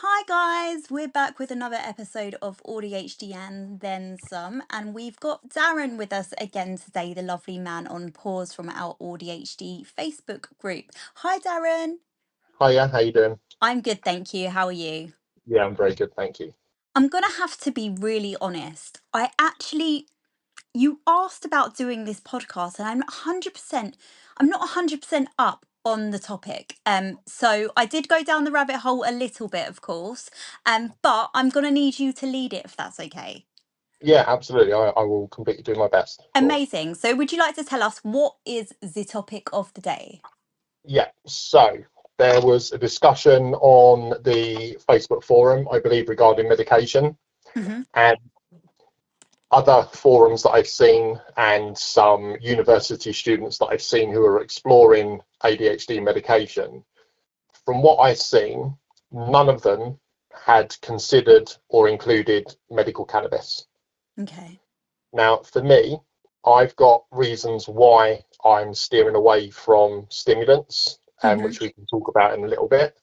Hi guys, we're back with another episode of ADHD and then some, and we've got Darren with us again today, the lovely man on pause from our ADHD Facebook group. Hi Darren. Hiya, how you doing? I'm good, thank you. How are you? Yeah, I'm very good, thank you. I'm gonna have to be really honest. You asked about doing this podcast, and I'm not 100% up on the topic. So I did go down the rabbit hole a little bit, of course. But I'm gonna need you to lead it if that's okay. Yeah, absolutely. I will completely do my best, of course. Amazing. So would you like to tell us what is the topic of the day? Yeah, so there was a discussion on the Facebook forum, I believe, regarding medication Hmm. and other forums that I've seen and some university students that I've seen who are exploring ADHD medication. From what I've seen, none of them had considered or included medical cannabis. Okay. Now, for me, I've got reasons why I'm steering away from stimulants, Hmm. which we can talk about in a little bit.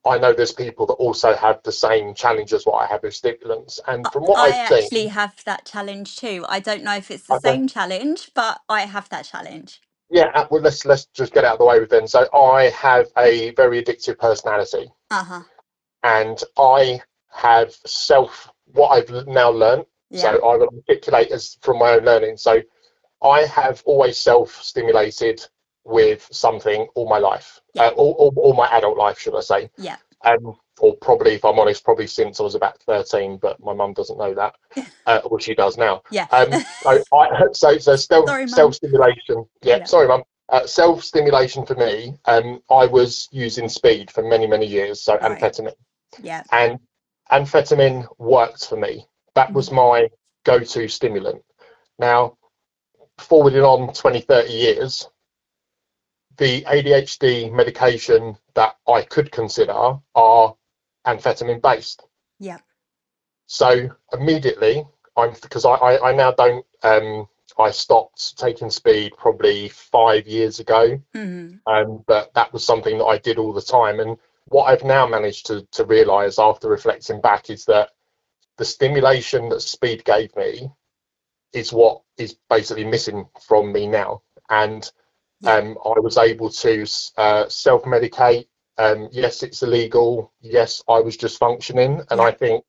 I know there's people that also have the same challenge as what I have with stimulants, and from what I I've actually seen, have that challenge too. I don't know if it's the okay, same challenge, but I have that challenge. yeah, well, let's just get out of the way with then. So I have a very addictive personality, Uh-huh. and I have what I've now learned. So Yeah. I will articulate as from my own learning. So I have always self-stimulated with something all my life, Yeah. all my adult life, should I say? Yeah. Or probably, if I'm honest, probably since I was about 13, but my mum doesn't know that. Well, she does now. Yeah. So Sorry, mum. self-stimulation. Yeah, Yeah. sorry, mum. Self-stimulation for me. I was using speed for many, many years, so Right. amphetamine, Yeah. and amphetamine worked for me. That was Mhm. my go-to stimulant. Now, forwarding on 20, 30 years, the ADHD medication that I could consider are amphetamine based. Yeah. So immediately, because I now don't, I stopped taking speed probably 5 years ago, Mhm. but that was something that I did all the time. And what I've now managed to realize after reflecting back is that the stimulation that speed gave me is what is basically missing from me now. And Yeah. I was able to self-medicate. Yes, it's illegal. Yes, I was just functioning, and Yeah. I think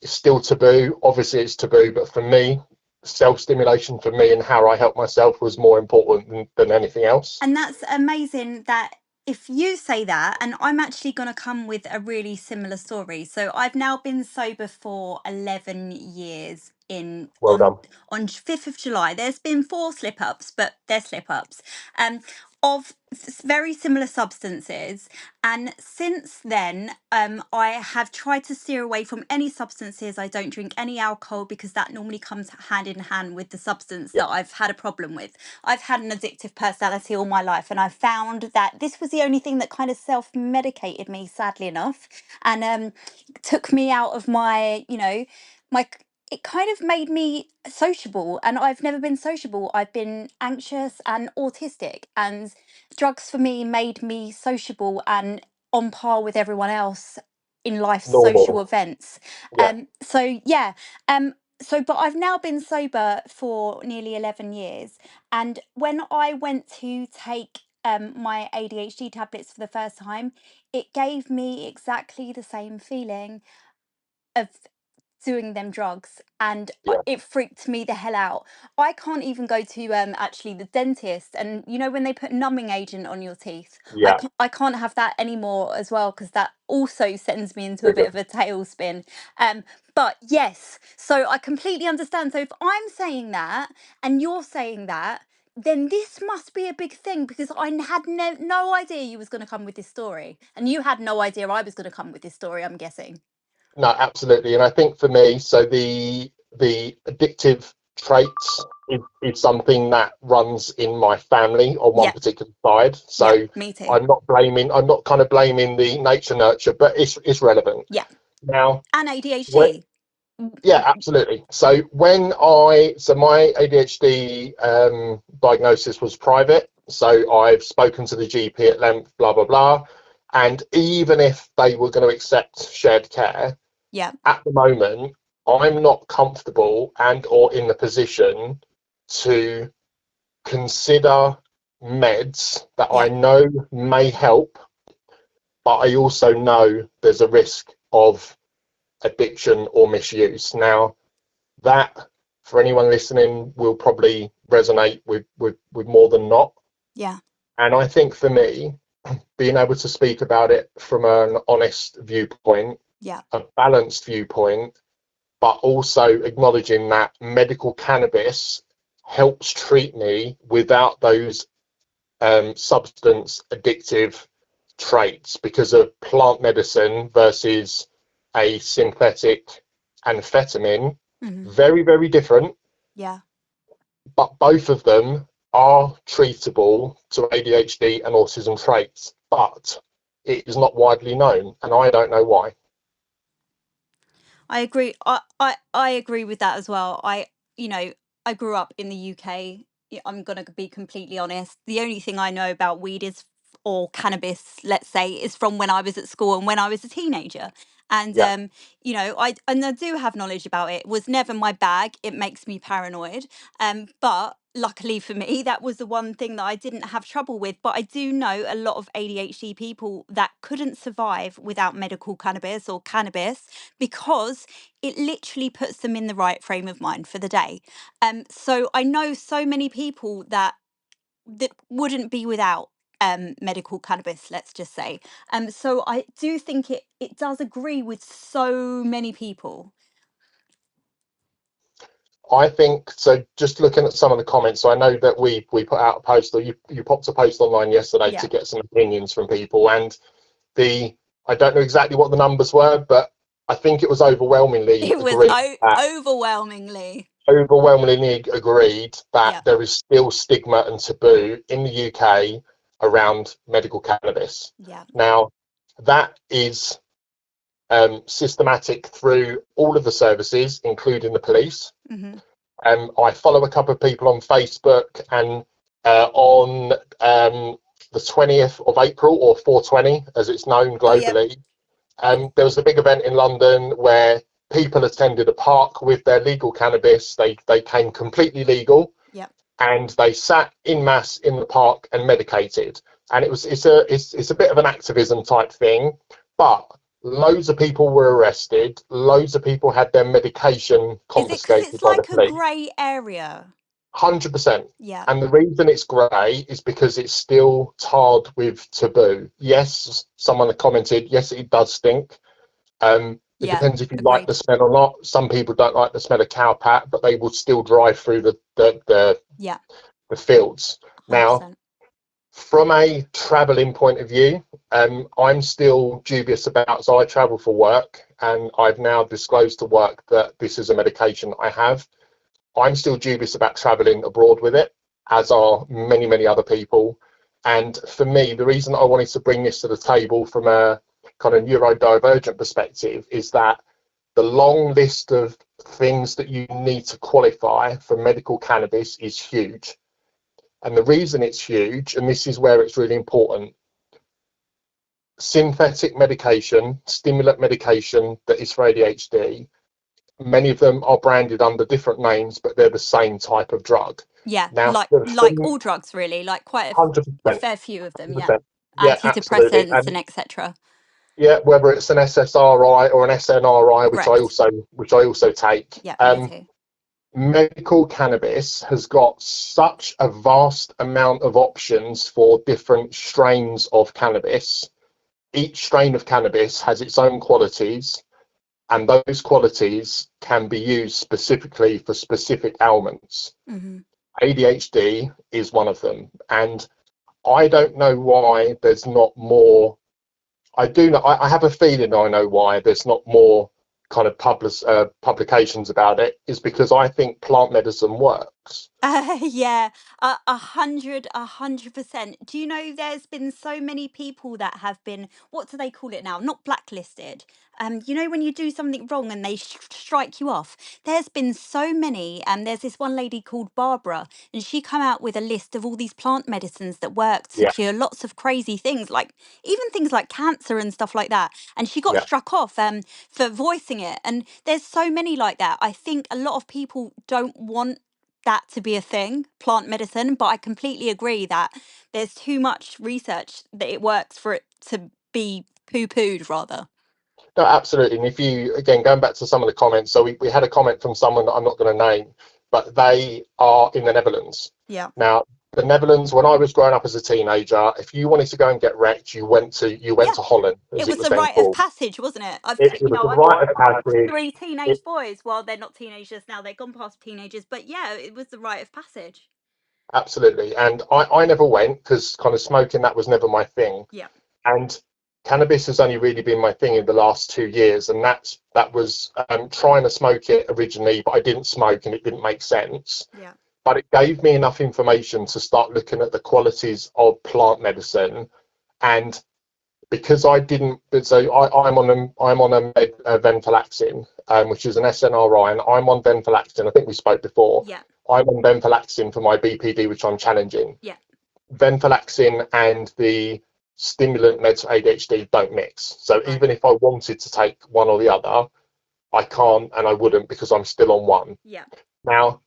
it's still taboo. Obviously, it's taboo, but for me, self-stimulation for me and how I help myself was more important than anything else. And that's amazing that if you say that, and I'm actually going to come with a really similar story. So I've now been sober for 11 years in Well done. on 5th of July. There's been four slip ups, but they're slip ups. Um of very similar substances, and since then I have tried to steer away from any substances. I don't drink any alcohol because that normally comes hand in hand with the substance Yeah, that I've had a problem with. I've had an addictive personality all my life, and I found that this was the only thing that kind of self-medicated me, sadly enough, and took me out of my it kind of made me sociable, and I've never been sociable. I've been anxious and autistic, and drugs for me made me sociable and on par with everyone else in life's social normal. events. Yeah, So yeah, um but I've now been sober for nearly 11 years, and when I went to take my ADHD tablets for the first time, it gave me exactly the same feeling of doing them drugs, and yeah, it freaked me the hell out. I can't even go to actually the dentist, and when they put numbing agent on your teeth, yeah. I can't have that anymore as well, because that also sends me into a bit Trigger. of a tailspin. But yes, so I completely understand. So if I'm saying that and you're saying that, then this must be a big thing, because I had no idea you was going to come with this story, and you had no idea I was going to come with this story, I'm guessing. No, absolutely. And I think for me, so the addictive traits is something that runs in my family on one Yeah. particular side. Yeah, So me too. I'm not kind of blaming the nature nurture, but it's relevant. Yeah. Now, And when, ADHD. yeah, absolutely. So so my ADHD diagnosis was private. So I've spoken to the GP at length, blah blah blah, And even if they were going to accept shared care, Yeah. at the moment, I'm not comfortable and or in the position to consider meds that Yeah. I know may help, but I also know there's a risk of addiction or misuse. Now, that for anyone listening will probably resonate with more than not. Yeah. And I think for me, being able to speak about it from an honest viewpoint, Yeah. a balanced viewpoint, but also acknowledging that medical cannabis helps treat me without those substance addictive traits, because of plant medicine versus a synthetic amphetamine. Hmm. Very, very different, Yeah. but both of them are treatable to ADHD and autism traits, but it is not widely known, and I don't know why. I agree. I agree with that as well. You know, I grew up in the UK. I'm gonna be completely honest. The only thing I know about weed is, or cannabis, let's say, is from when I was at school and when I was a teenager. And Yeah, you know, I do have knowledge about it. It was never my bag. It makes me paranoid. But luckily for me, that was the one thing that I didn't have trouble with. But I do know a lot of ADHD people that couldn't survive without medical cannabis or cannabis, because it literally puts them in the right frame of mind for the day. So I know so many people that wouldn't be without medical cannabis, let's just say. So I do think it does agree with so many people. I think so. Just looking at some of the comments, so I know that we put out a post, or you popped a post online yesterday Yeah. to get some opinions from people, and the I don't know exactly what the numbers were, but I think it was It was overwhelmingly agreed that yeah, there is still stigma and taboo in the UK around medical cannabis. yeah. Now, that is systematic through all of the services, including the police. Hmm. I follow a couple of people on Facebook, and on the 20th of April, or 420 as it's known Oh, yeah, globally, there was a big event in London where people attended a park with their legal cannabis. They came completely legal, yeah. and they sat in mass in the park and medicated. And it's a bit of an activism type thing, but loads of people were arrested. Loads of people had their medication Is it because confiscated it's by the like a police. grey area? 100%. Yeah, And the reason it's grey is because it's still tarred with taboo. Yes, someone commented, yes, it does stink. It yeah. depends if you like the Agreed. smell or not. Some people don't like the smell of cow pat, but they will still drive through Yeah, the fields. Now, 100%. from a travelling point of view, I'm still dubious about. So I travel for work, and I've now disclosed to work that this is a medication I have. I'm still dubious about travelling abroad with it, as are many, many other people. And for me, the reason I wanted to bring this to the table from a kind of neurodivergent perspective is that the long list of things that you need to qualify for medical cannabis is huge. And the reason it's huge, and this is where it's really important, synthetic medication, stimulant medication that is for ADHD, many of them are branded under different names, but they're the same type of drug. Yeah, Now, like the all thing, drugs, really, like quite a 100%, fair few of them. Yeah, 100%, yeah, absolutely. antidepressants and And etc. yeah, whether it's an SSRI or an SNRI, Correct. which I also take, Yeah, me too. medical cannabis has got such a vast amount of options for different strains of cannabis. Each strain of cannabis has its own qualities, and those qualities can be used specifically for specific ailments. Hmm. ADHD is one of them, and I don't know why there's not more. I do know. I have a feeling I know why there's not more kind of publications about it. Is because I think plant medicine works. Yeah, 100%. Do you know there's been so many people that have been, what do they call it now? Not blacklisted. You know when you do something wrong and they strike you off. There's been so many. There's this one lady called Barbara, and she come out with a list of all these plant medicines that work to Yeah, cure lots of crazy things, like even things like cancer and stuff like that. And she got yeah. struck off for voicing it. And there's so many like that. I think a lot of people don't want that to be a thing, plant medicine, but I completely agree that there's too much research that it works for it to be poo-pooed rather. No, absolutely. And if you, again, going back to some of the comments, so we had a comment from someone that I'm not going to name, but they are in the Netherlands. Yeah. Now, the Netherlands, when I was growing up as a teenager, if you wanted to go and get wrecked, you went Yeah. to Holland, as It it was was the then rite of called. passage, wasn't it? It was a I've got rite of passage. three It, teenage boys. Well, they're not teenagers now, they've gone past teenagers, but yeah, it was the rite of passage. absolutely. And I never went because kind of smoking, that was never my thing. Yeah. And cannabis has only really been my thing in the last 2 years, and that was trying to smoke it originally, but I didn't smoke and it didn't make sense. Yeah. But it gave me enough information to start looking at the qualities of plant medicine. And because I didn't, so I'm on a venlafaxine, which is an SNRI, and I'm on venlafaxine. I think we spoke before. Yeah. I'm on venlafaxine for my BPD, which I'm challenging. Yeah. Venlafaxine and the stimulant meds for ADHD don't mix. So Right. even if I wanted to take one or the other, I can't and I wouldn't because I'm still on one. Yeah. Now,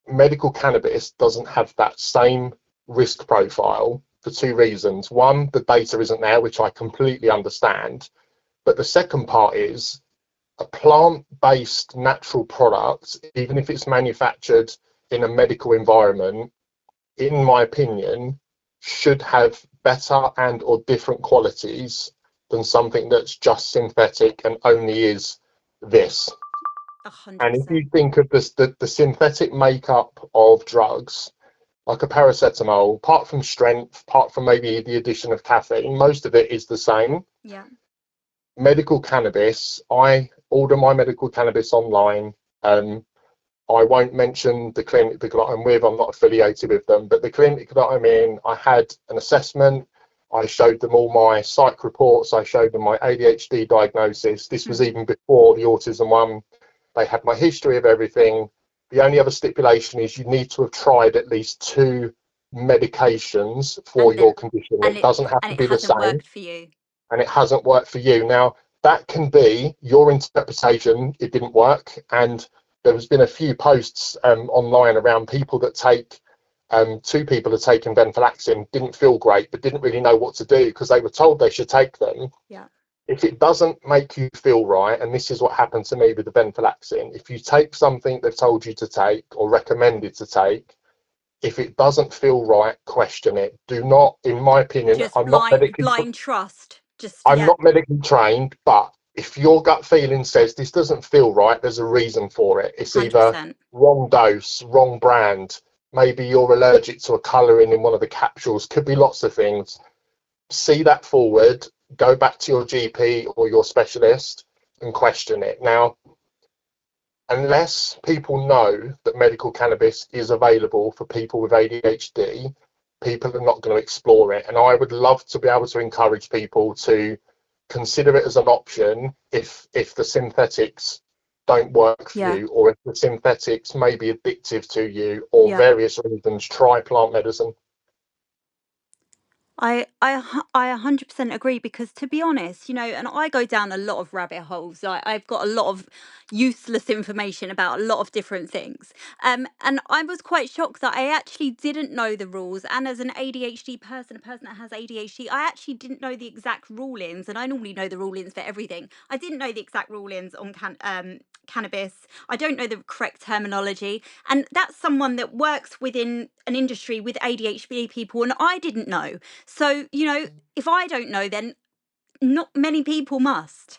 medical cannabis doesn't have that same risk profile for two reasons. One, the data isn't there, which I completely understand. But the second part is a plant-based natural product, even if it's manufactured in a medical environment, in my opinion, should have better and or different qualities than something that's just synthetic and only is this. And if you 100%. think of this, the synthetic makeup of drugs, like a paracetamol, apart from strength, apart from maybe the addition of caffeine, most of it is the same. Yeah. Medical cannabis, I order my medical cannabis online. I won't mention the clinic that I'm with, I'm not affiliated with them, but the clinic that I'm in, I had an assessment. I showed them all my psych reports. I showed them my ADHD diagnosis. This was even before the autism one. They had my history of everything. The only other stipulation is you need to have tried at least 2 medications for And your then condition. and It it doesn't have and to it be the hasn't same, worked for you. and it hasn't worked for you. Now, that can be your interpretation, it didn't work. And there has been a few posts online around people that take, 2 people are taking venlafaxine, didn't feel great, but didn't really know what to do because they were told they should take them. Yeah. If it doesn't make you feel right, and this is what happened to me with the venlafaxine, if you take something they've told you to take or recommended to take, if it doesn't feel right, question it. Do not, in my opinion, Just blind trust. Just I'm yeah. not medically trained, but if your gut feeling says this doesn't feel right, there's a reason for it. It's either 100%. wrong dose, wrong brand, maybe you're allergic to a colouring in one of the capsules, could be lots of things. See that forward, go back to your GP or your specialist and question it. Now, unless people know that medical cannabis is available for people with ADHD, people are not going to explore it. And I would love to be able to encourage people to consider it as an option if the synthetics don't work for Yeah. you, or if the synthetics may be addictive to you, or Yeah. various reasons, try plant medicine. I 100% agree, because to be honest, and I go down a lot of rabbit holes. I've got a lot of useless information about a lot of different things. And I was quite shocked that I actually didn't know the rules. And as an ADHD person, a person that has ADHD, I actually didn't know the exact rulings. And I normally know the rulings for everything. I didn't know the exact rulings on cannabis. I don't know the correct terminology. And that's someone that works within an industry with ADHD people, and I didn't know. So, if I don't know, then not many people must.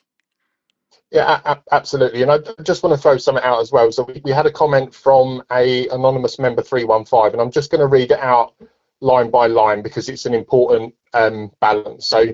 Yeah, absolutely. And I just want to throw something out as well. So we had a comment from a anonymous member 315, and I'm just going to read it out line by line because it's an important balance. So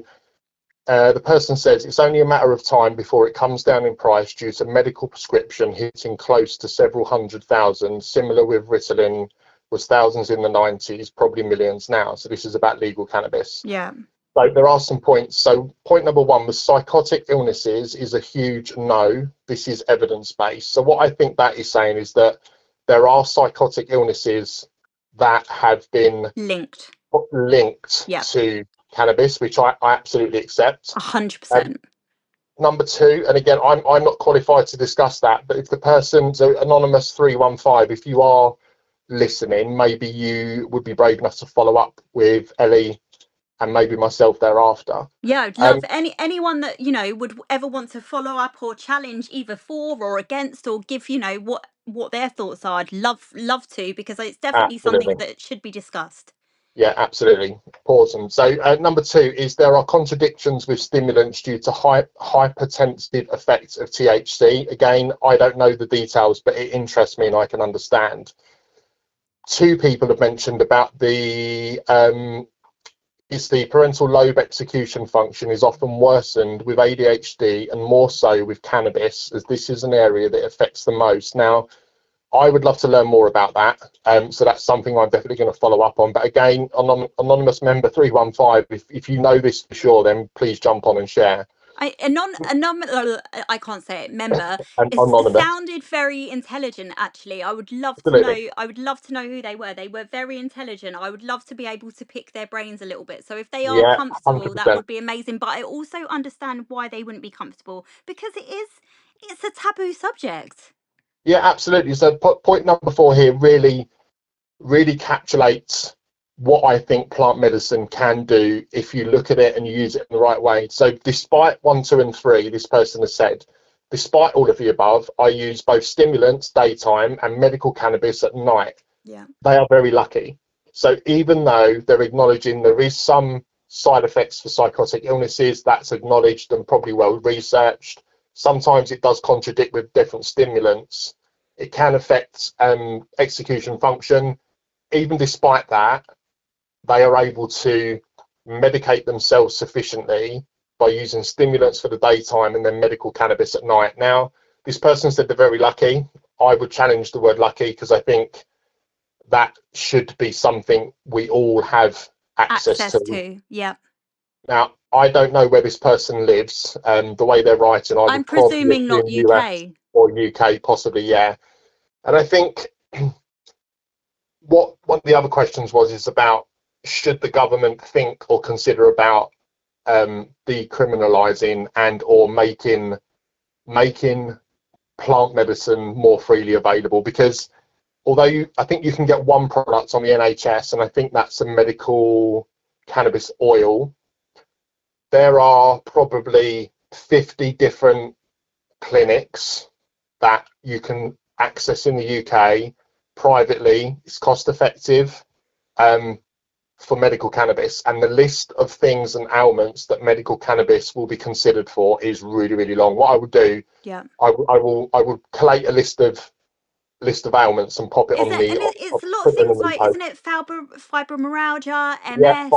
The person says it's only a matter of time before it comes down in price due to medical prescription hitting close to several 100,000. Similar with Ritalin, was thousands in the 90s, probably millions now. So this is about legal cannabis. Yeah. So there are some points. So point number one was psychotic illnesses is a huge no. This is evidence-based. So what I think that is saying is that there are psychotic illnesses that have been Linked. linked Yeah. to cannabis, which I absolutely accept. 100%. Number two, and again, I'm not qualified to discuss that, but if the person, so Anonymous 315, if you are listening, maybe you would be brave enough to follow up with Ellie and maybe myself thereafter. Yeah, I'd love anyone that, you know, would ever want to follow up or challenge either for or against, or give, you know, what their thoughts are. I'd love to, because it's definitely something Absolutely. that should be discussed. Yeah, absolutely. Awesome. So number two is there are contradictions with stimulants due to hypertensive effects of THC. Again, I don't know the details, but it interests me and I can understand. Two people have mentioned about the parental lobe execution function is often worsened with ADHD and more so with cannabis, as this is an area that affects the most. Now, I would love to learn more about that. So that's something I'm definitely going to follow up on. But again, anonymous member 315, if you know this for sure, then please jump on and share. I can't say it. Member, And it anonymous, sounded very intelligent. Actually, I would love to absolutely. know. I would love to know who they were. They were very intelligent. I would love to be able to pick their brains a little bit. So if they are Yeah, comfortable, that 100%. would be amazing. But I also understand why they wouldn't be comfortable, because it's a taboo subject. Yeah, absolutely. So point number four here really encapsulates what I think plant medicine can do if you look at it and you use it in the right way. So despite 1, 2, and 3, this person has said, despite all of the above, I use both stimulants daytime and medical cannabis at night. Yeah. They are very lucky. So even though they're acknowledging there is some side effects for psychotic illnesses, that's acknowledged and probably well researched. Sometimes it does contradict with different stimulants. It can affect execution function. Even despite that, they are able to medicate themselves sufficiently by using stimulants for the daytime and then medical cannabis at night. Now, this person said they're very lucky. I would challenge the word lucky, because I think that should be something we all have access Access to. to. Yeah. Now, I don't know where this person lives. The way they're writing, I I'm would probably presuming not assume US UK. or UK, possibly, yeah. And I think what one of the other questions is about, should the government think or consider about decriminalizing and or making plant medicine more freely available? Because although I think you can get one product on the NHS, and I think that's a medical cannabis oil, there are probably 50 different clinics that you can access in the UK privately. It's cost effective for medical cannabis, and the list of things and ailments that medical cannabis will be considered for is really, really long. What I would do, Yeah. I will collate a list of ailments and pop it Is on it? the And it's a lot of put them things in the like, post. isn't it? Fibromyalgia, Yeah, MS,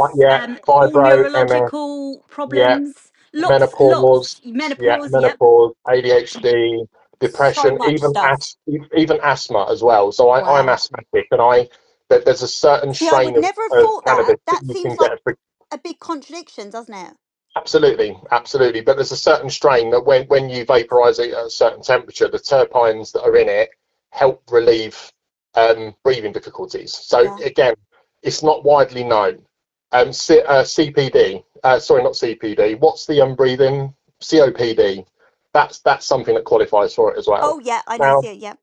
all fibro, MS, neurological yeah, problems. Lots. menopause, yeah, Menopause. Yep. menopause, ADHD, So depression, much stuff. even asthma as well. So I'm Wow. asthmatic, and there's a certain See, I would strain never have of thought that. cannabis that That you can seems get. like a big contradiction, doesn't it? Absolutely, absolutely. But there's a certain strain that when you vaporize it at a certain temperature, the terpenes that are in it help relieve breathing difficulties. So Yeah. again, it's not widely known. CPD, sorry, not CPD. What's the breathing? COPD. That's something that qualifies for it as Oh well. yeah, I know. Now, See it. Yep.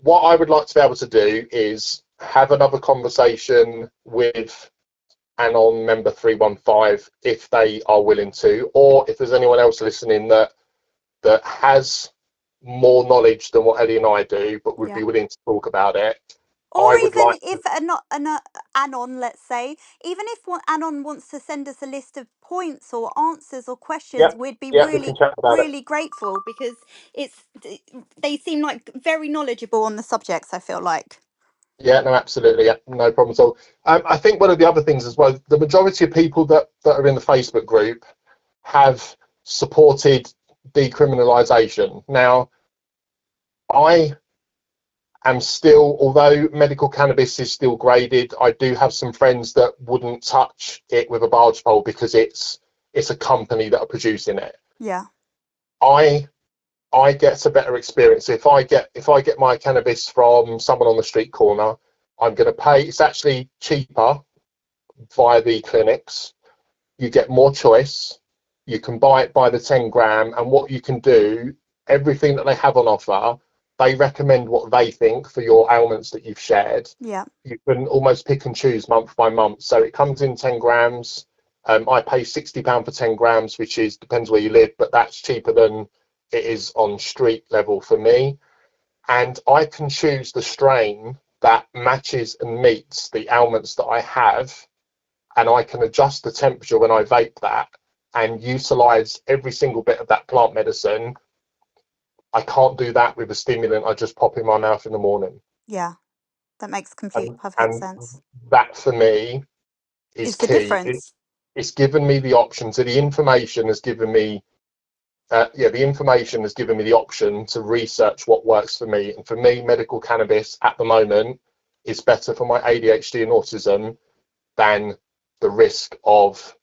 what I would like to be able to do is have another conversation with Anon member 315 if they are willing to, or if there's anyone else listening that has more knowledge than what Ellie and I do, but would Yeah. be willing to talk about it. Or I would even like to, if an anon, let's say, even if anon wants to send us a list of points or answers or yeah, questions, we'd be yeah, we can really, chat about it. really grateful, because it's they seem like very knowledgeable on the subjects, I feel like. Yeah, no, absolutely, yeah, no problem at all. I think one of the other things as well, the majority of people that are in the Facebook group have supported decriminalisation. Now, I am still, although medical cannabis is still graded, I do have some friends that wouldn't touch it with a barge pole because it's a company that are producing it. Yeah. I get a better experience if I get my cannabis from someone on the street corner. I'm going to pay. It's actually cheaper via the clinics. You get more choice. You can buy it by the 10 gram, and what you can do, everything that they have on offer, they recommend what they think for your ailments that you've shared. Yeah. You can almost pick and choose month by month. So it comes in 10 grams. I pay £60 for 10 grams, which is depends where you live, but that's cheaper than it is on street level for me. And I can choose the strain that matches and meets the ailments that I have, and I can adjust the temperature when I vape that and utilize every single bit of that plant medicine. I can't do that with a stimulant I just pop in my mouth in the morning. Yeah. That makes complete perfect And sense. that for me is Is the key. difference. It's given me the option. So the information has given me, the information has given me the option to research what works for me. And for me, medical cannabis at the moment is better for my ADHD and autism than the risk of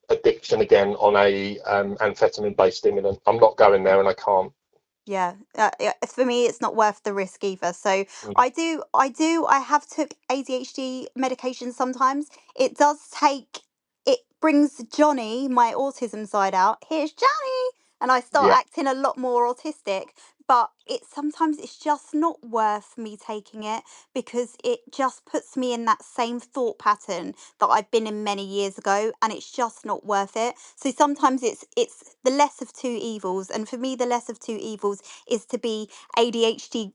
addiction again on a amphetamine-based stimulant. I'm not going there, and I can't. Yeah, for me, it's not worth the risk either. So Mm. I have took ADHD medication sometimes. It does take, it brings Johnny, my autism side out. Here's Johnny, and I start Yeah, acting a lot more autistic. But sometimes it's just not worth me taking it because it just puts me in that same thought pattern that I've been in many years ago, and it's just not worth it. So sometimes it's the less of two evils, and for me the less of two evils is to be ADHD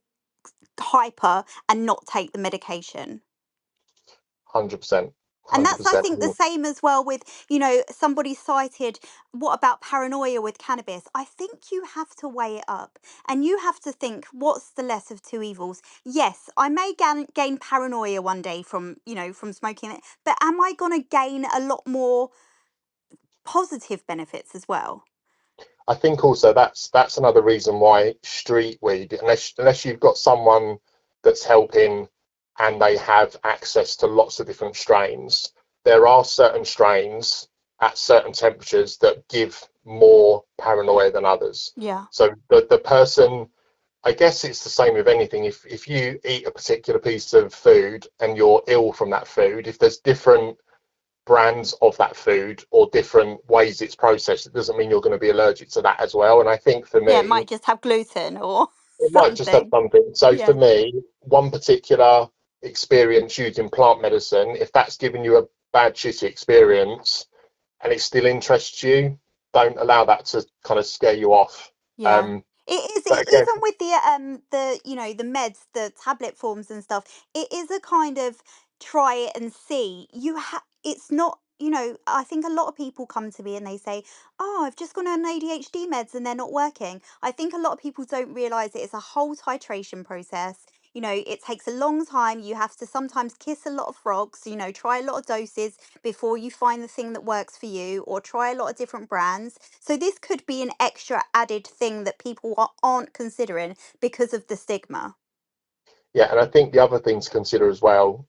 hyper and not take the medication. 100%, And that's, I 100%. think, the same as well with, somebody cited, what about paranoia with cannabis? I think you have to weigh it up and you have to think, what's the less of two evils? Yes, I may gain paranoia one day from, from smoking it, but am I going to gain a lot more positive benefits as well? I think also that's another reason why street weed, unless you've got someone that's helping and they have access to lots of different strains, there are certain strains at certain temperatures that give more paranoia than others. Yeah. So the person, I guess it's the same with anything. If you eat a particular piece of food and you're ill from that food, if there's different brands of that food or different ways it's processed, it doesn't mean you're going to be allergic to that as well. And I think for Yeah, it me, might just have gluten or it might just have something. something. So for Yeah. me, one particular experience using plant medicine, if that's giving you a bad, shitty experience and it still interests you, don't allow that to kind of scare you off. Yeah. It is But again, even with the the meds, the tablet forms and stuff. It is a kind of try it and see. It's not, I think a lot of people come to me and they say, "Oh, I've just gone on ADHD meds and they're not working." I think a lot of people don't realize it is a whole titration process. It takes a long time. You have to sometimes kiss a lot of frogs, try a lot of doses before you find the thing that works for you, or try a lot of different brands. So this could be an extra added thing that people aren't considering because of the stigma. yeah, and I think the other thing to consider as well,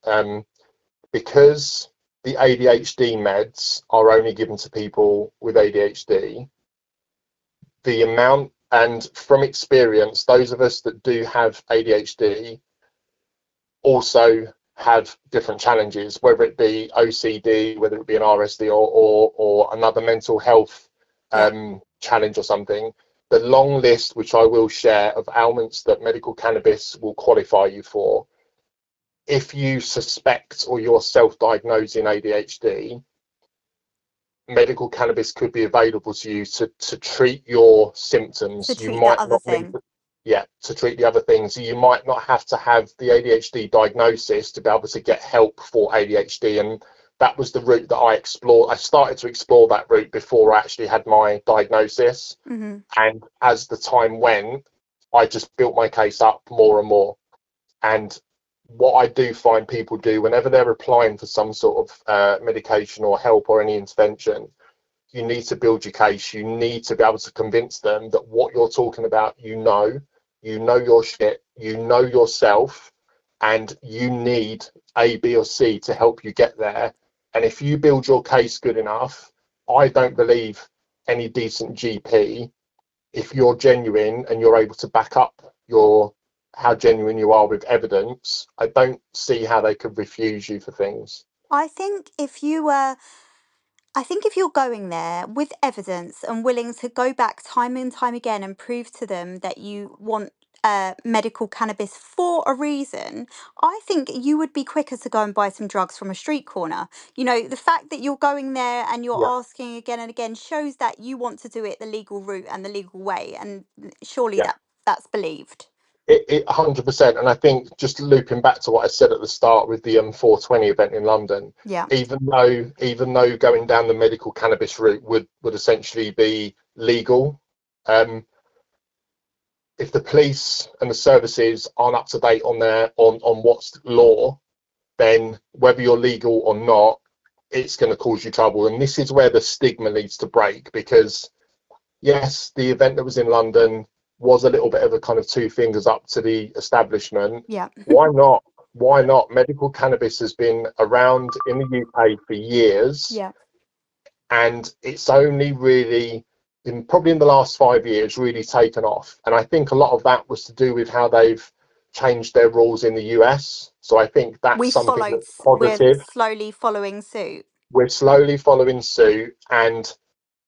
because the ADHD meds are only given to people with ADHD, the amount, and from experience, those of us that do have ADHD also have different challenges, whether it be OCD, whether it be an RSD or another mental health Yeah. challenge or something. The long list, which I will share, of ailments that medical cannabis will qualify you for, if you suspect or you're self-diagnosing ADHD, medical cannabis could be available to you to treat your To symptoms. You treat that might other not need thing. to, yeah, to treat the other things. You might not have to have the ADHD diagnosis to be able to get help for ADHD. And that was the route that I explored. I started to explore that route before I actually had my diagnosis. Hmm. And as the time went, I just built my case up more and more. And what I do find people do whenever they're applying for some sort of medication or help or any intervention, you need to build your case. You need to be able to convince them that what you're talking about, you know your shit, you know yourself, and you need A, B, or C to help you get there. And if you build your case good enough, I don't believe any decent GP, if you're genuine and you're able to back up your how genuine you are with evidence, I don't see how they could refuse you for things. I think if you were I think if you're going there with evidence and willing to go back time and time again and prove to them that you want medical cannabis for a reason, I think you would be quicker to go and buy some drugs from a street corner. You know, the fact that you're going there and you're Yeah, asking again and again shows that you want to do it the legal route and the legal way, and surely yeah. that's believed. It 100%. And I think just looping back to what I said at the start with the 420 event in London, Yeah, even though going down the medical cannabis route would essentially be legal, um, if the police and the services aren't up to date on what's law, then whether you're legal or not, it's going to cause you trouble. And this is where the stigma needs to break, because yes, the event that was in London was a little bit of a kind of two fingers up to the establishment. yeah, Why not? Why not? Medical cannabis has been around in the UK for years, yeah. and it's only really probably in the last 5 years really taken off. And I think a lot of that was to do with how they've changed their rules in the US. So I think that's something that's We're positive. slowly following suit. We're slowly following suit, and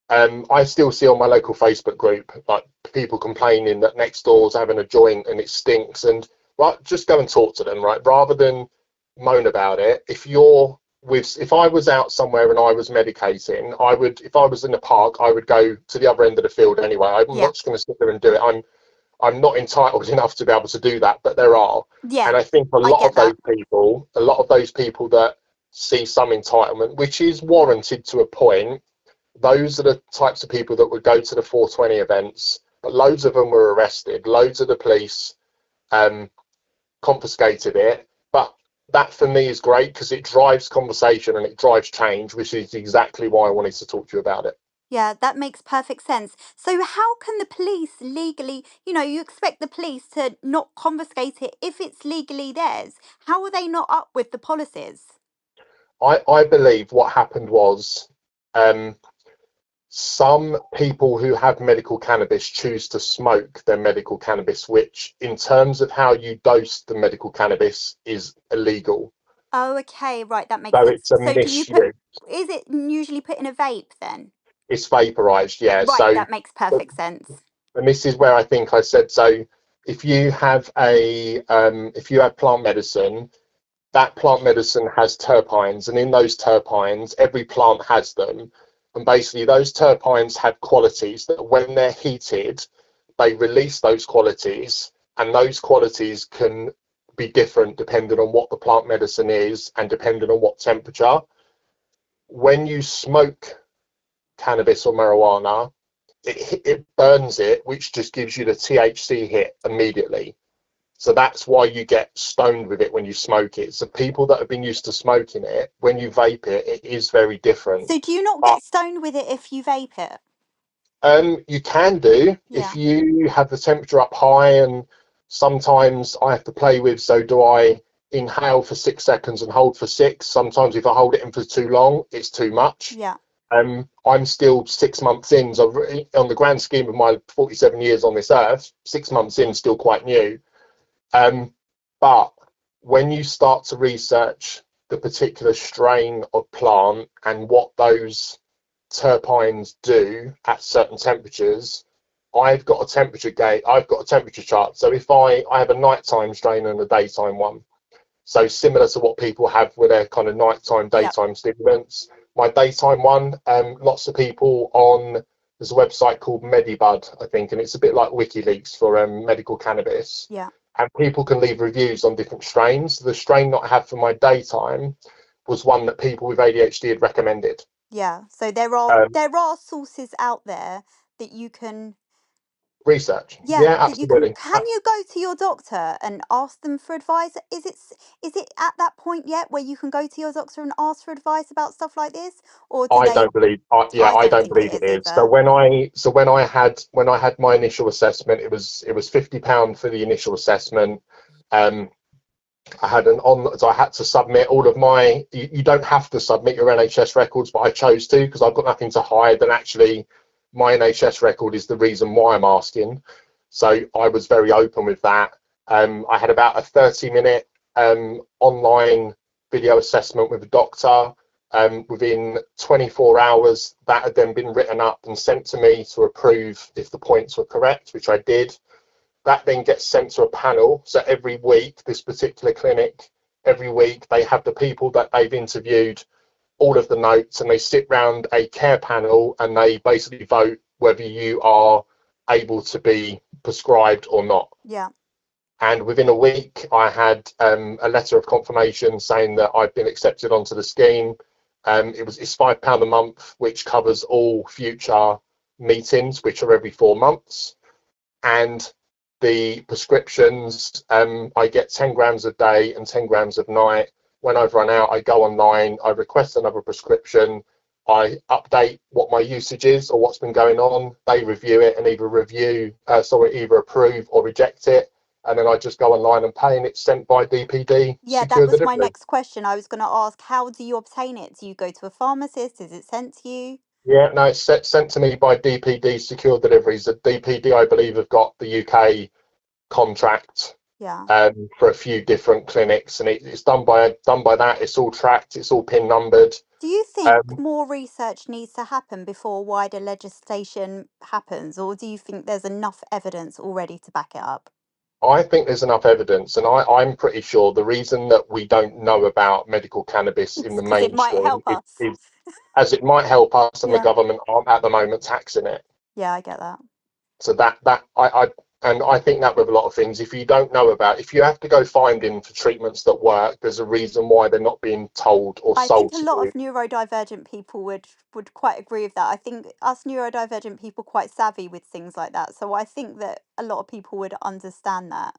I still see on my local Facebook group like people complaining that next door's having a joint and it stinks, and right, just go and talk to them, right? Rather than moan about it. If I was out somewhere and I was medicating, if I was in the park, I would go to the other end of the field anyway. I'm Yeah, not just going to sit there and do it. I'm not entitled enough to be able to do that, but there are. yeah, And I think I get that. a lot of those people that see some entitlement, which is warranted to a point, those are the types of people that would go to the 420 events, but loads of them were arrested. Loads of the police um, confiscated it. But that for me is great because it drives conversation and it drives change, which is exactly why I wanted to talk to you about it. Yeah, that makes perfect sense. So, how can the police legally, you expect the police to not confiscate it if it's legally theirs? How are they not up with the policies? I believe what happened was um, some people who have medical cannabis choose to smoke their medical cannabis, which, in terms of how you dose the medical cannabis, is illegal. Oh, okay, right, that makes So sense. it's a So, misuse. is it usually put in a vape then? It's vaporized, yeah. Right, So, that makes perfect sense. and this is where I think I said, so if you have plant medicine, that plant medicine has terpenes, and in those terpenes, every plant has them. And basically, those terpenes have qualities that when they're heated, they release those qualities, and those qualities can be different depending on what the plant medicine is and depending on what temperature. When you smoke cannabis or marijuana, it burns it, which just gives you the THC hit immediately. So that's why you get stoned with it when you smoke it. So people that have been used to smoking it, when you vape it, it is very different. So, do you not But get stoned with it if you vape it? you can do if Yeah, you have the temperature up high, and sometimes I have to play with. So do I inhale for 6 seconds and hold for six? Sometimes if I hold it in for too long, it's too much. yeah. I'm still 6 months in, so on the grand scheme of my 47 years on this earth, 6 months in, still quite new. Um, but when you start to research the particular strain of plant and what those terpenes do at certain temperatures, I've got a temperature chart. So if I have a nighttime strain and a daytime one. So similar to what people have with their kind of nighttime, Yeah, daytime stimulants. My daytime one, lots of people on there's a website called Medibud, I think, and it's a bit like WikiLeaks for medical cannabis. yeah, And people can leave reviews on different strains. The strain that I had for my daytime was one that people with ADHD had recommended. yeah. So there are sources out there that you can Research. Yeah, Yeah, that you can. absolutely. Can you go to your doctor and ask them for advice? Is it at that point yet where you can go to your doctor and ask for advice about stuff like this, or do I they? don't believe. Yeah, I I don't don't think it believe it is is. So either. when I had my initial assessment, it was £50 for the initial assessment. Um, I had so I had to submit all of my. You don't have to submit your NHS records, but I chose to because I've got nothing to hide. And actually, my NHS record is the reason why I'm asking. So I was very open with that. I had about a 30-minute online video assessment with a doctor. Within 24 hours, that had then been written up and sent to me to approve if the points were correct, which I did. That then gets sent to a panel. So every week, this particular clinic, every week they have the people that they've interviewed, all of the notes, and they sit round a care panel and they basically vote whether you are able to be prescribed or not. Yeah. And within a week, I had a letter of confirmation saying that I've been accepted onto the scheme. It's £5 a month, which covers all future meetings, which are every 4 months. And the prescriptions, I get 10 grams a day and 10 grams at night. When I've run out, I go online, I request another prescription, I update what my usage is or what's been going on. They review it and either approve or reject it. And then I just go online and pay, and it's sent by DPD, Yeah, that secure was my delivery. next question. I was going to ask, how do you obtain it? Do you go to a pharmacist? Is it sent to you? Yeah, no, it's sent to me by DPD, secure deliveries. The DPD, I believe, have got the UK contract Yeah. for a few different clinics, and it's done by that. It's all tracked, it's all pin numbered. Do you think Um, more research needs to happen before wider legislation happens, or do you think there's enough evidence already to back it up? I think there's enough evidence, and I'm pretty sure the reason that we don't know about medical cannabis in It's the because it might mainstream help us. is as it might help us, and the Yeah. government aren't at the moment taxing it. Yeah, I get that. So I think that with a lot of things, if you don't know about, if you have to go finding for treatments that work, there's a reason why they're not being told or I think sold a to lot you. of neurodivergent people would quite agree with that. I think us neurodivergent people quite savvy with things like that. So I think that a lot of people would understand that.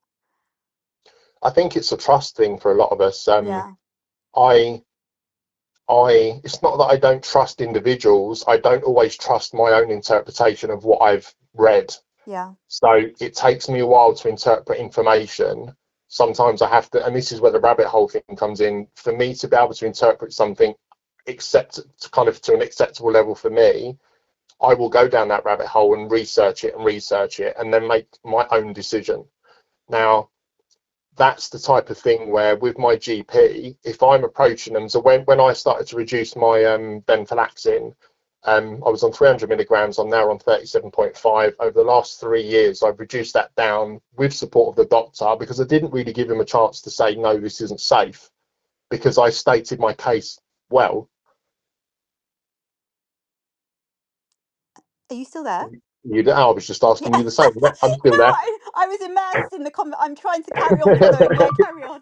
I think it's a trust thing for a lot of us. Yeah. I it's not that I don't trust individuals. I don't always trust my own interpretation of what I've read. Yeah. So it takes me a while to interpret information. Sometimes I have to, and this is where the rabbit hole thing comes in. For me to be able to interpret something, accept kind of to an acceptable level for me, I will go down that rabbit hole and research it, and then make my own decision. Now, that's the type of thing where with my GP, if I'm approaching them, so when I started to reduce my venlafaxine, I was on 300 milligrams. I'm now on 37.5. Over the last 3 years, I've reduced that down with support of the doctor because I didn't really give him a chance to say, no, this isn't safe, because I stated my case well. Are you still there? I was just Yeah. asking you the same. Yeah, I'm still No, there. I was immersed in the comment. I'm trying to carry on following. Yeah, carry on.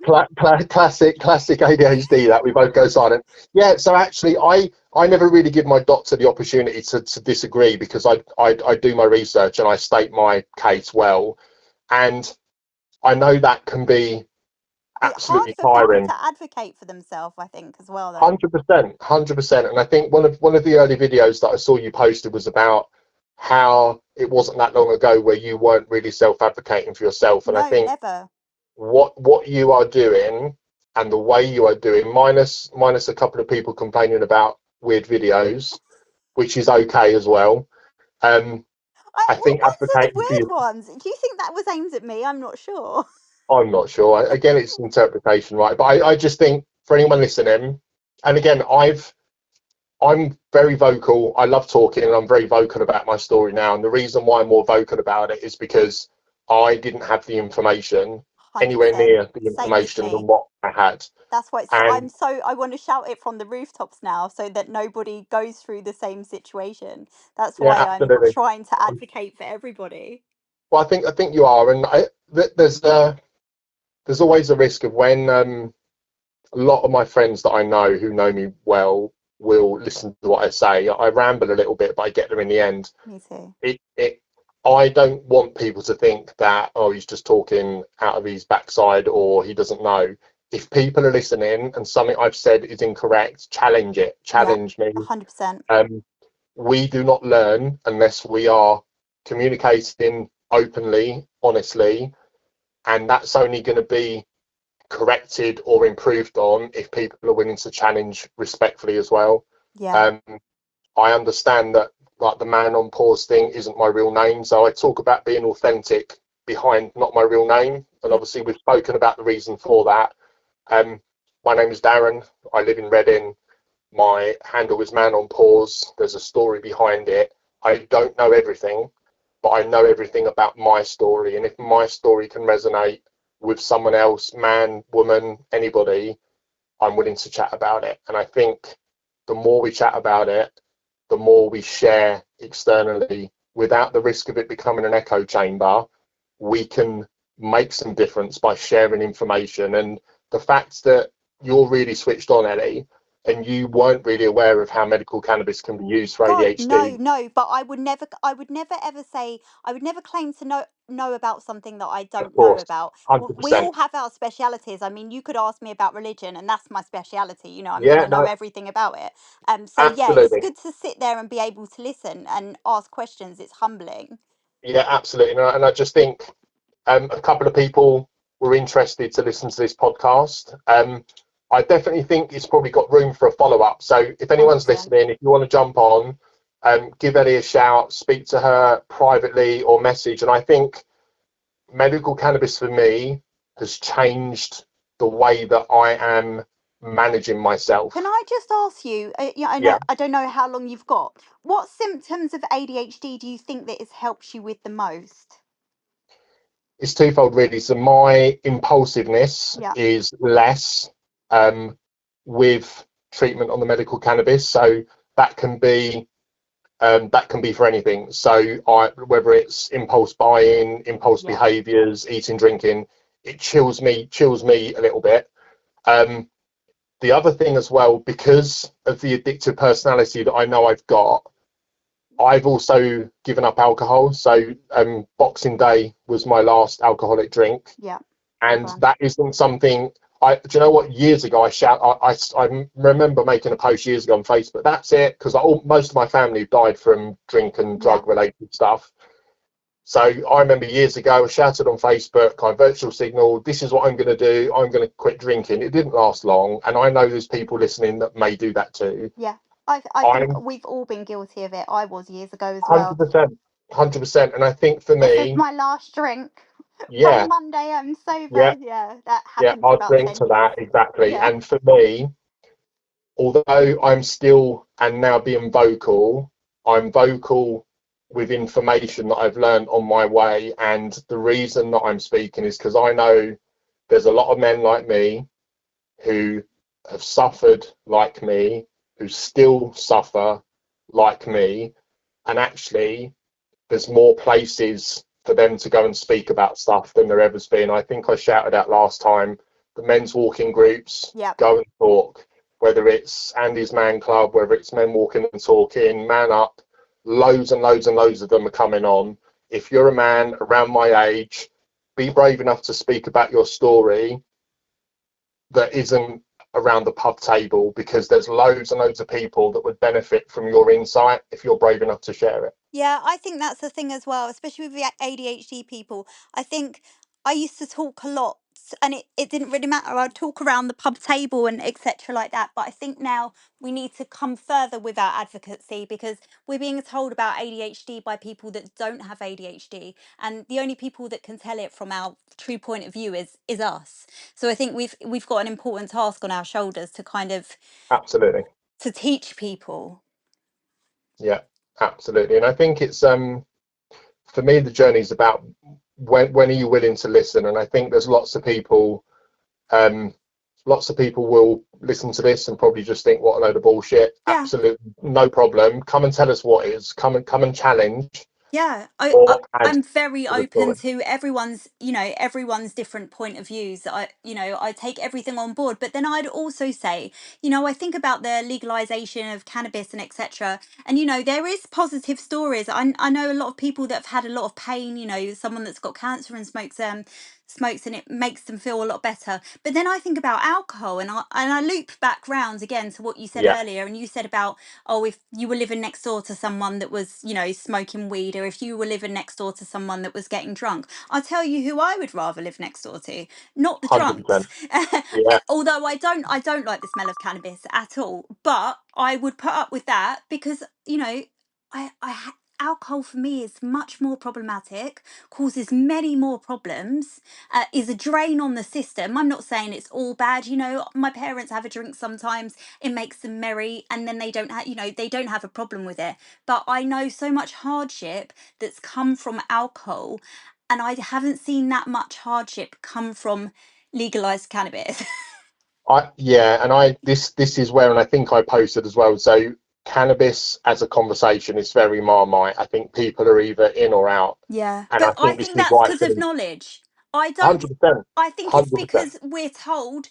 Classic ADHD that we both go silent. Yeah, so actually, I never really give my doctor the opportunity to disagree because I do my research and I state my case well, and I know that can be It's hard absolutely for people tiring. to advocate for themselves, I think, as well, though. 100%. And I think one of the early videos that I saw you posted was about how it wasn't that long ago where you weren't really self-advocating for yourself, and I No, think never. what you are doing and the way you are doing, minus a couple of people complaining about weird videos, which is okay as well. I What think ones are the advocating for you, weird ones? Do you think that was aimed at me? I'm not sure. I'm not sure. Again, it's interpretation, right? But I just think for anyone listening, and again, I'm very vocal. I love talking, and I'm very vocal about my story now. And the reason why I'm more vocal about it is because I didn't have the information anywhere 100%. near the Same with information than me. what I had. That's why And I want to shout it from the rooftops now so that nobody goes through the same situation. That's yeah, why I'm absolutely. trying to advocate for everybody. Well, I think you are, and there's always a risk of when a lot of my friends that I know who know me well will listen to what I say. I ramble a little bit, but I get there in the end. Me too. It I don't want people to think that, oh, he's just talking out of his backside or he doesn't know. If people are listening and something I've said is incorrect, challenge it, Yeah, challenge me. 100%. We do not learn unless we are communicating openly, honestly, and that's only going to be corrected or improved on if people are willing to challenge respectfully as well. Yeah, Um, I understand that like the man on pause thing isn't my real name, so I talk about being authentic behind not my real name, and yeah, obviously we've spoken about the reason for that. Um, my name is Darren. I live in Reading. My handle is Man on Pause. There's a story behind it. I don't know everything, but I know everything about my story. And if my story can resonate with someone else, man, woman, anybody, I'm willing to chat about it. And I think the more we chat about it, the more we share externally without the risk of it becoming an echo chamber, we can make some difference by sharing information. And the fact that you're really switched on, Ellie, and you weren't really aware of how medical cannabis can be used for God, no, ADHD. no. But I would never ever say, I would never claim to know about something that I Of don't know course, about. We 100%. all have our specialities. I mean, you could ask me about religion, and that's my speciality. You know, I'm going Yeah, to know no, everything about it. So yeah, it's absolutely. good to sit there and be able to listen and ask questions. It's humbling. Yeah, absolutely. And I just think a couple of people were interested to listen to this podcast. I definitely think it's probably got room for a follow up. So if anyone's 100%. listening, if you want to jump on, give Ellie a shout, speak to her privately or message. And I think medical cannabis for me has changed the way that I am managing Can myself. I just ask you? Yeah, Yeah, I don't know how long you've got. What symptoms of ADHD do you think that it helps you with the most? it's twofold really. So my impulsiveness Yeah, is less um, with treatment on the medical cannabis. So that can be for anything. So whether it's impulse buying, impulse yeah, behaviours, eating, drinking, it chills me a little bit. Um, the other thing as well, because of the addictive personality that I know I've got, I've also given up alcohol. So Boxing Day was my last alcoholic drink, yeah. Well and done. that isn't something. Do you know what? Years ago, I remember making a post years ago on Facebook. That's it, because most of my family died from drink and Yeah. drug related stuff. So I remember years ago, I shouted on Facebook, I virtual signal, this is what I'm going to do. I'm going to quit drinking. It didn't last long, and I know there's people listening that may do that too. Yeah, I think I'm we've all been guilty of it. I was years ago as well. 100%, 100%, and I think for This is me, my last drink. yeah, From Monday, I'm sober. yeah, Yeah, that yeah, happened for I'll about drink 10 to years. that exactly. Yeah, And for me, although I'm still and now being vocal, I'm vocal with information that I've learned on my way. And the reason that I'm speaking is because I know there's a lot of men like me who have suffered like me, who still suffer like me. And actually, there's more places for them to go and speak about stuff than there ever's been. I think I shouted out last time the men's walking groups, yeah, go and talk, whether it's Andy's Man Club, whether it's Men Walking and Talking, Man Up, loads and loads and loads of them are coming on. If you're a man around my age, be brave enough to speak about your story that isn't around the pub table, because there's loads and loads of people that would benefit from your insight if you're brave enough to share it. yeah. I think that's the thing as well, especially with the ADHD people. I think I used to talk a lot, and it didn't really matter. I'd talk around the pub table and etc. like that. But I think now we need to come further with our advocacy, because we're being told about ADHD by people that don't have ADHD, and the only people that can tell it from our true point of view is us. So I think we've got an important task on our shoulders to kind of Absolutely. to teach people. Yeah, absolutely. And I think it's for me the journey is about when are you willing to listen? And I think there's um lots of people will listen to this and probably just think what a load of bullshit. Yeah, Absolutely no problem. Come and tell us what is. Come and challenge. Yeah, or add I'm very to the open story. to everyone's, everyone's different point of views. I take everything on board. But then I'd also say, I think about the legalization of cannabis and etc. And there is positive stories. I know a lot of people that have had a lot of pain. Someone that's got cancer and smokes and it makes them feel a lot better. But then I think about alcohol, and I loop back round again to what you said Yeah, earlier, and you said about, oh, if you were living next door to someone that was, smoking weed, or if you were living next door to someone that was getting drunk, I'll tell you who I would rather live next door to, not the 100%. drunks. Yeah, Although I don't like the smell of cannabis at all, but I would put up with that because, alcohol for me is much more problematic, causes many more problems, is a drain on the system. I'm not saying it's all bad. My parents have a drink sometimes, it makes them merry, and then they don't have a problem with it. But I know so much hardship that's come from alcohol, and I haven't seen that much hardship come from legalized cannabis. and this is where, and I think I posted as well. So cannabis as a conversation is very Marmite. I think people are either in or out, Yeah, and but I I think this think is that's why it's because of been knowledge. I don't 100%, I think it's 100%. because we're told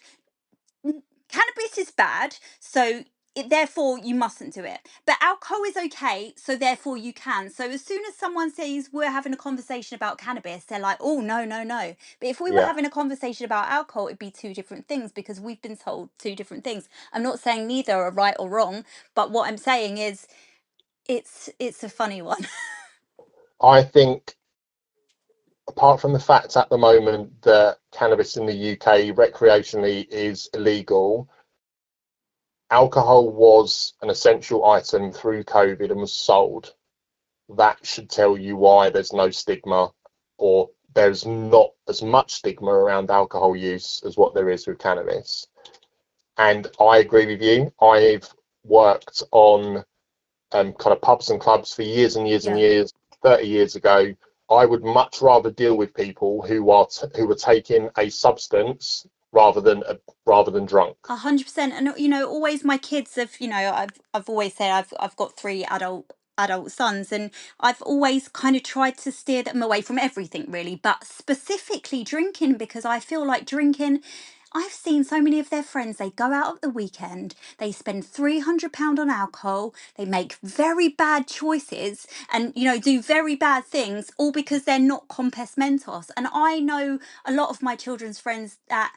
cannabis is bad, so therefore you mustn't do it. But alcohol is okay, so therefore you can. So as soon as someone says we're having a conversation about cannabis, they're like, oh, no, no, no. But if we were Yeah, having a conversation about alcohol, it'd be two different things because we've been told two different things. I'm not saying neither are right or wrong, but what I'm saying is it's a funny one. I think apart from the fact at the moment that cannabis in the UK recreationally is illegal, alcohol was an essential item through COVID and was sold. That should tell you why there's no stigma, or there's not as much stigma around alcohol use as what there is with cannabis. And I agree with you. I've worked on kind of pubs and clubs for years and years and Yeah. years. 30 years ago, I would much rather deal with people who are taking a substance rather than drunk. 100%. And always my kids have, I've always said I've got three adult sons, and I've always kind of tried to steer them away from everything really, but specifically drinking, because I feel like drinking, I've seen so many of their friends, they go out at the weekend, they spend £300 on alcohol, they make very bad choices and, do very bad things, all because they're not compos mentos. And I know a lot of my children's friends that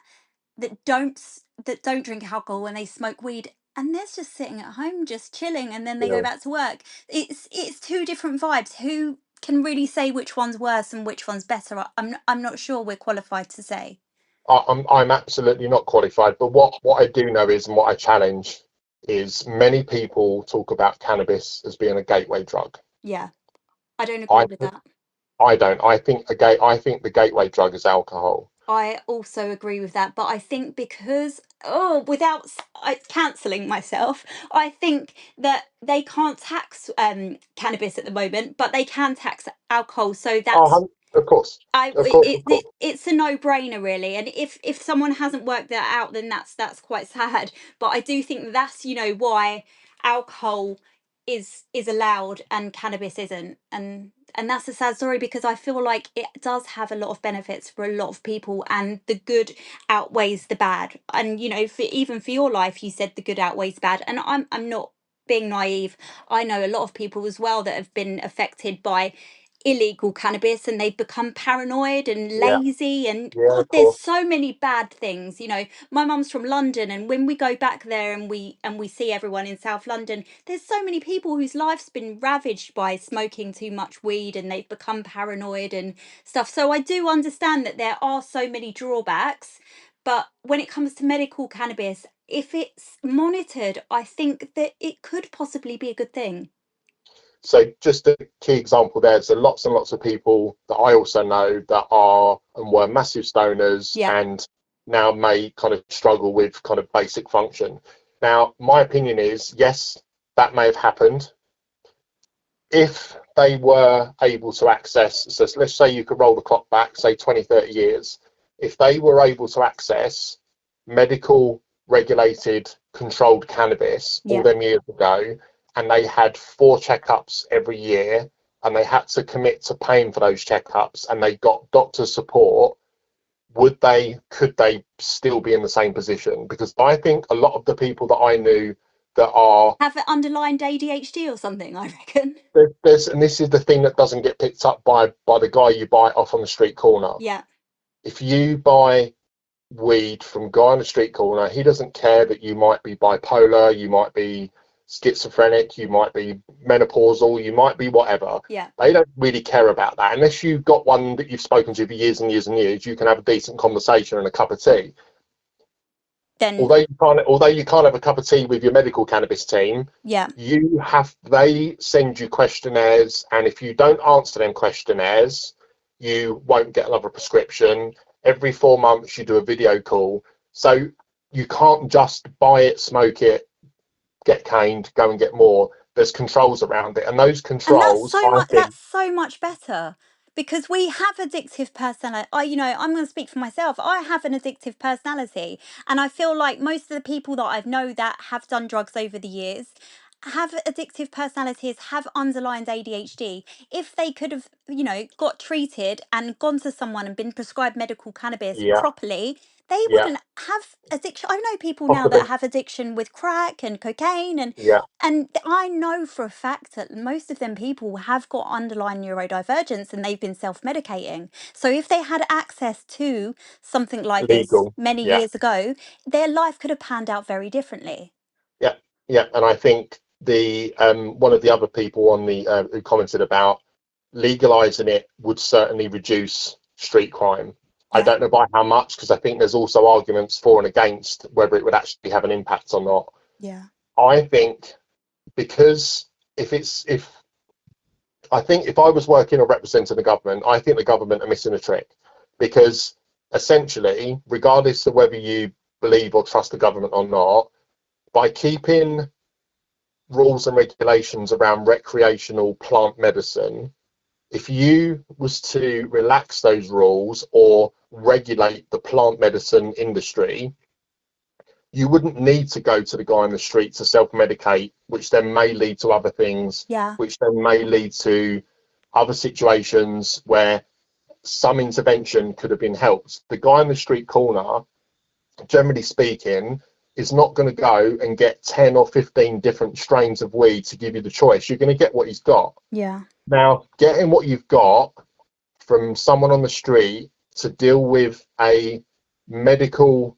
don't drink alcohol when they smoke weed, and they're just sitting at home just chilling, and then they go Yeah. back to work. It's two different vibes. Who can really say which one's worse and which one's better? I'm not sure we're qualified to say. I'm absolutely not qualified, but what I do know is, and what I challenge is, many people talk about cannabis as being a gateway drug. Yeah, I don't agree I with that. I don't. I think the gateway drug is alcohol. I also agree with that, but I think because, without cancelling myself, I think that they can't tax cannabis at the moment, but they can tax alcohol. So that's Oh, of course, I of course, it, of it course. it's a no-brainer really, and if someone hasn't worked that out, then that's quite sad. But I do think that's why alcohol is allowed and cannabis isn't, and that's a sad story because I feel like it does have a lot of benefits for a lot of people, and the good outweighs the bad. And even for your life, you said the good outweighs bad, and I'm not being naive. I know a lot of people as well that have been affected by illegal cannabis, and they've become paranoid and Yeah, lazy, and yeah, god, of there's course. so many bad things. My mum's from London, and when we go back there and we see everyone in South London, there's so many people whose life's been ravaged by smoking too much weed, and they've become paranoid and stuff. So I do understand that there are so many drawbacks, but when it comes to medical cannabis, if it's monitored, I think that it could possibly be a good thing. So just a key example there. So lots and lots of people that I also know that are and were massive stoners Yeah. and now may kind of struggle with kind of basic function. Now, my opinion is, yes, that may have happened. If they were able to access, so let's say you could roll the clock back, say 20, 30 years, if they were able to access medical regulated controlled cannabis all Yeah. them years ago, and they had 4 checkups every year, and they had to commit to paying for those checkups and they got doctor support, could they still be in the same position? Because I think a lot of the people that I knew that are Have an underlying ADHD or something, I reckon. there's, and this is the thing that doesn't get picked up by the guy you buy off on the street corner. Yeah. If you buy weed from a guy on the street corner, he doesn't care that you might be bipolar, you might be schizophrenic, you might be menopausal, you might be whatever. Yeah. They don't really care about that unless you've got one that you've spoken to for years and years and years. You can have a decent conversation and a cup of tea. Then Although you can't have a cup of tea with your medical cannabis team, yeah. they send you questionnaires, and if you don't answer them questionnaires, you won't get another prescription. Every 4 months you do a video call. So you can't just buy it, smoke it, get caned, go and get more. There's controls around it, and those And that's controls, so I much think, that's so much better, because we have addictive personality. I'm going to speak for myself. I have an addictive personality, and I feel like most of the people that I know that have done drugs over the years have addictive personalities, have underlying ADHD. If they could have, got treated and gone to someone and been prescribed medical cannabis yeah, properly, they yeah, wouldn't have addiction. I know people now that possibly, have addiction with crack and cocaine, yeah. and I know for a fact that most of them people have got underlying neurodivergence and they've been self-medicating. So if they had access to something like this Legal, many yeah. years ago, their life could have panned out very differently. Yeah, yeah, and I think the one of the other people on the who commented about legalizing it would certainly reduce street crime. I Yeah. don't know by how much, because I think there's also arguments for and against whether it would actually have an impact or not. Yeah. I think because if I think if I was working or representing the government, I think the government are missing a trick, because essentially, regardless of whether you believe or trust the government or not, by keeping rules and regulations around recreational plant medicine, if you was to relax those rules or regulate the plant medicine industry, you wouldn't need to go to the guy in the street to self-medicate, which then may lead to other things, Yeah. which then may lead to other situations where some intervention could have been helped. The guy in the street corner, generally speaking, is not going to go and get 10 or 15 different strains of weed to give you the choice. You're going to get what he's got. Yeah. Now, getting what you've got from someone on the street to deal with a medical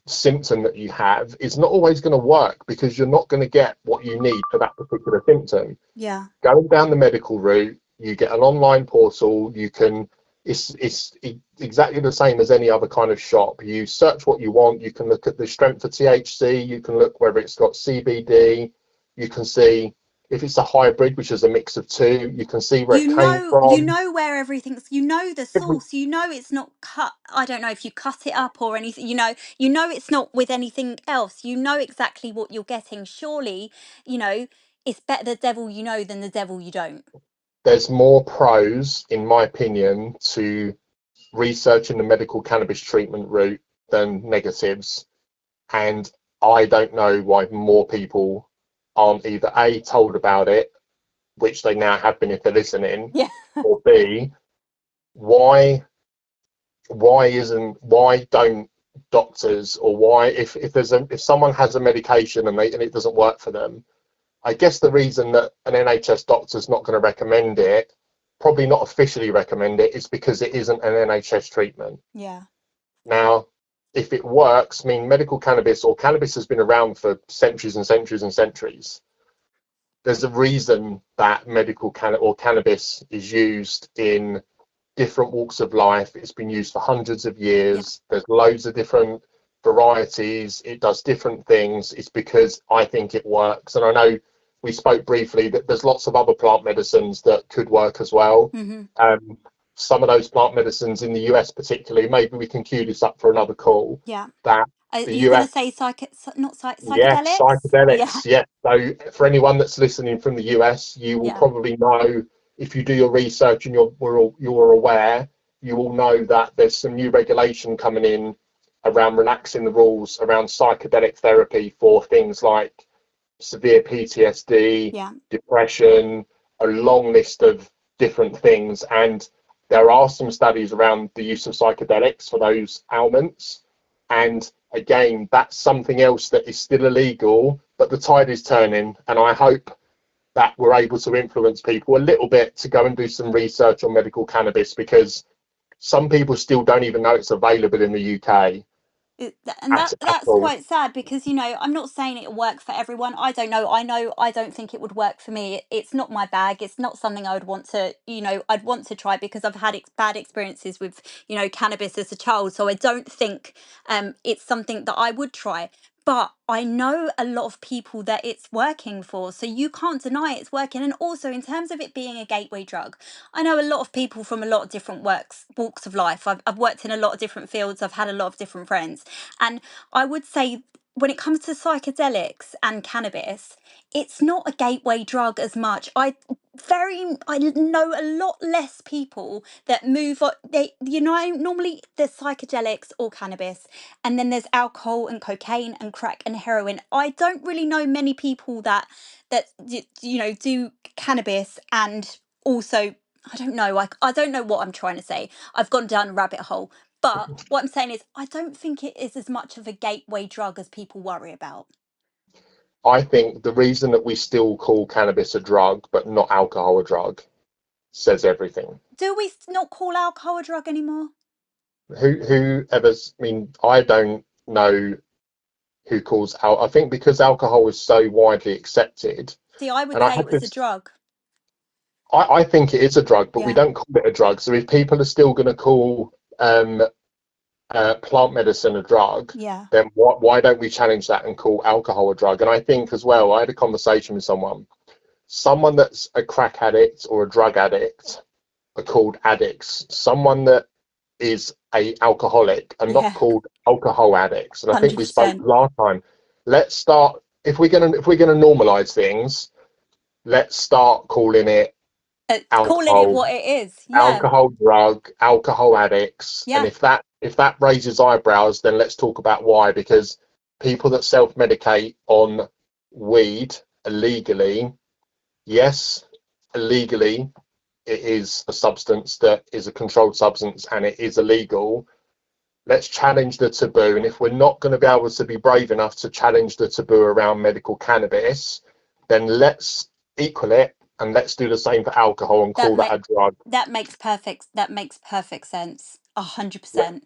symptom that you have is not always going to work, because you're not going to get what you need for that particular symptom. Yeah. Going down the medical route, you get an online portal. You can it's exactly the same as any other kind of shop. You search what you want. You can look at the strength of THC. You can look whether it's got CBD. You can see if it's a hybrid, which is a mix of two. You can see where it came You from. know where everything's, the source, it's not cut. I don't know if you cut it up or anything, it's not with anything else. You know exactly what you're getting. Surely, you know, it's better the devil you know than the devil you don't. There's more pros, in my opinion, to researching the medical cannabis treatment route than negatives. And I don't know why more people aren't either A, told about it, which they now have been if they're listening, Yeah. or B, why why don't doctors, or why if someone has a medication and it doesn't work for them, I guess the reason that an NHS doctor's not going to recommend it, probably not officially recommend it, is because it isn't an NHS treatment. Yeah. Now, if it works, I mean, medical cannabis or cannabis has been around for centuries and centuries and centuries. There's a reason that cannabis is used in different walks of life. It's been used for hundreds of Yeah. years. There's loads of different varieties. It does different things. It's because I think it works. And I know we spoke briefly that there's lots of other plant medicines that could work as well. Mm-hmm. Some of those plant medicines in the US particularly, maybe we can cue this up for another call, Yeah. that Are the you going to US, say not yeah, psychedelics? Yeah. psychedelics, yeah. So for anyone that's listening from the US, you will Yeah. probably know, if you do your research and you're aware, you will know that there's some new regulation coming in around relaxing the rules around psychedelic therapy for things like severe PTSD, Yeah. depression, a long list of different things, and there are some studies around the use of psychedelics for those ailments. And again, that's something else that is still illegal, but the tide is turning, and I hope that we're able to influence people a little bit to go and do some research on medical cannabis, because some people still don't even know it's available in the UK And at that's all. quite sad because, you know, I'm not saying it'll work for everyone. I don't know. I don't think it would work for me. It's not my bag. It's not something I would want to, you know, I'd want to try because I've had bad experiences with, you know, cannabis as a child. So I don't think it's something that I would try. But I know a lot of people that it's working for, so you can't deny it's working. And also, in terms of it being a gateway drug, I know a lot of people from a lot of different walks of life. I've worked in a lot of different fields. I've had a lot of different friends, and I would say when it comes to psychedelics and cannabis, it's not a gateway drug as much. I know a lot less people that move on. They, you know, normally there's psychedelics or cannabis, and then there's alcohol and cocaine and crack and heroin. I don't really know many people you know, do cannabis and also, I don't know, like I don't know what I'm trying to say. I've gone down a rabbit hole. But what I'm saying is, I don't think it is as much of a gateway drug as people worry about. I think the reason that we still call cannabis a drug but not alcohol a drug says everything. Do we not call alcohol a drug anymore? Whoever's, I mean, I don't know who calls out. I think because alcohol is so widely accepted, See, I would and I say it had was a this. drug. I think it is a drug, but we Yeah, don't call it a drug. So if people are still going to call um, plant medicine a drug, yeah, then why don't we challenge that and call alcohol a drug? And I think as well, I had a conversation with someone that's a crack addict or a drug addict are called addicts. Someone that is a alcoholic are not yeah, called alcohol addicts. And I think we spoke 100%. last time. Let's start, if we're gonna normalize things, let's start calling it Calling it alcohol, what it is. Yeah, alcohol drug, alcohol addicts. And yeah, if that raises eyebrows, then let's talk about why. Because people that self-medicate on weed illegally, yes, illegally, it is a substance that is a controlled substance and it is illegal. Let's challenge the taboo. And if we're not going to be able to be brave enough to challenge the taboo around medical cannabis, then let's equal it and let's do the same for alcohol and that call that make a drug. that makes perfect sense. Yeah, 100%.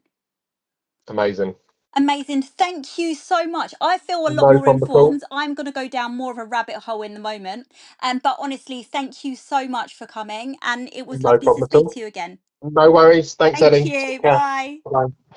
amazing. Amazing. Thank you so much. I feel a lot No more problem at all. informed. I'm going to go down more of a rabbit hole in the moment. But honestly, thank you so much for coming. And it was No lovely to problem at speak all. to you again. No worries. Thanks, Thank Ellie. Take you. care. Bye. Bye.